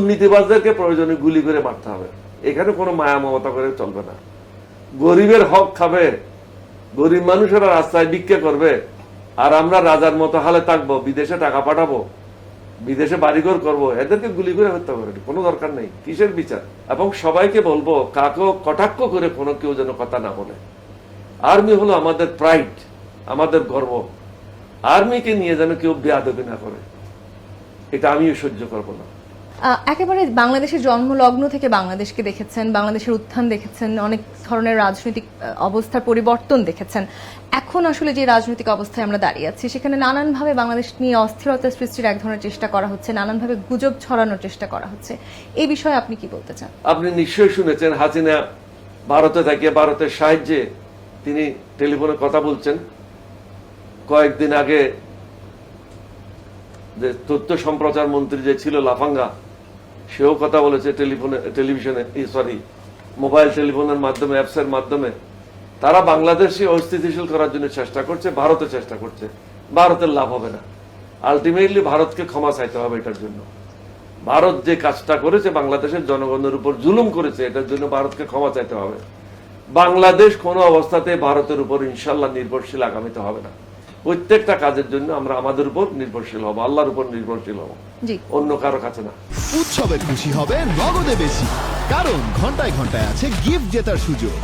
দুর্নীতিবাজদেরকে প্রয়োজনে গুলি করে মারতে হবে। এখানে কোনো মায়া মমতা করে চলবে না। গরিবের হক খাবে, গরিব মানুষেরা রাস্তায় ভিক্ষা করবে, আর আমরা রাজার মতো হালে থাকবো, বিদেশে টাকা পাঠাবো, বিদেশে বাড়িঘর করবো, এদেরকে গুলি করে হত্যা করে কোনো দরকার নেই। কিসের বিচার? এবং সবাইকে বলবো, কাকেও কটাক্ষ করে কোনো কেউ যেন কথা না বলে। আর্মি হলো আমাদের প্রাইড, আমাদের গর্ব। আর্মিকে নিয়ে যেন কেউ বেয়াদবি না করে, এটা আমিও সহ্য করবো না। একেবারে বাংলাদেশের জন্মলগ্ন থেকে বাংলাদেশকে দেখেছেন, বাংলাদেশের উত্থান দেখেছেন, অনেক ধরনের রাজনৈতিক অবস্থার পরিবর্তন দেখেছেন। এখন আসলে যে রাজনৈতিক অবস্থায় আমরা দাঁড়িয়ে আছি, সেখানে নানানভাবে বাংলাদেশ নিয়ে অস্থিরতা সৃষ্টির এক ধরনের চেষ্টা করা হচ্ছে, নানানভাবে গুজব ছড়ানোর চেষ্টা করা হচ্ছে। এই বিষয়ে আপনি কি বলতে চান? আপনি নিশ্চয়ই শুনেছেন, হাসিনা ভারতে থাকিয়ে ভারতের সাহায্যে তিনি টেলিফোনে কথা বলছেন। কয়েকদিন আগে যে তথ্য সম্প্রচার মন্ত্রী যে ছিল লাফাঙ্গা, সেও কথা বলেছে টেলিভিশনে, মোবাইল টেলিফোনের মাধ্যমে, অ্যাপসের মাধ্যমে। তারা বাংলাদেশকে অস্থিতিশীল করার জন্য চেষ্টা করছে, ভারতে চেষ্টা করছে। ভারতের লাভ হবে না, আলটিমেটলি ভারতকে ক্ষমা চাইতে হবে এটার জন্য। ভারত যে কাজটা করেছে, বাংলাদেশের জনগণের উপর জুলুম করেছে, এটার জন্য ভারতকে ক্ষমা চাইতে হবে। বাংলাদেশ কোনো অবস্থাতে ভারতের উপর ইনশাল্লাহ নির্ভরশীল আগামীতে হবে না। প্রত্যেকটা কাজের জন্য আমরা আমাদের উপর নির্ভরশীল হব, আল্লাহর উপর নির্ভরশীল হব, অন্য কারো কাছে না। উৎসবে খুশি হবে নগদে বেশি, কারণ ঘন্টায় ঘন্টায় আছে গিফট জেতার সুযোগ।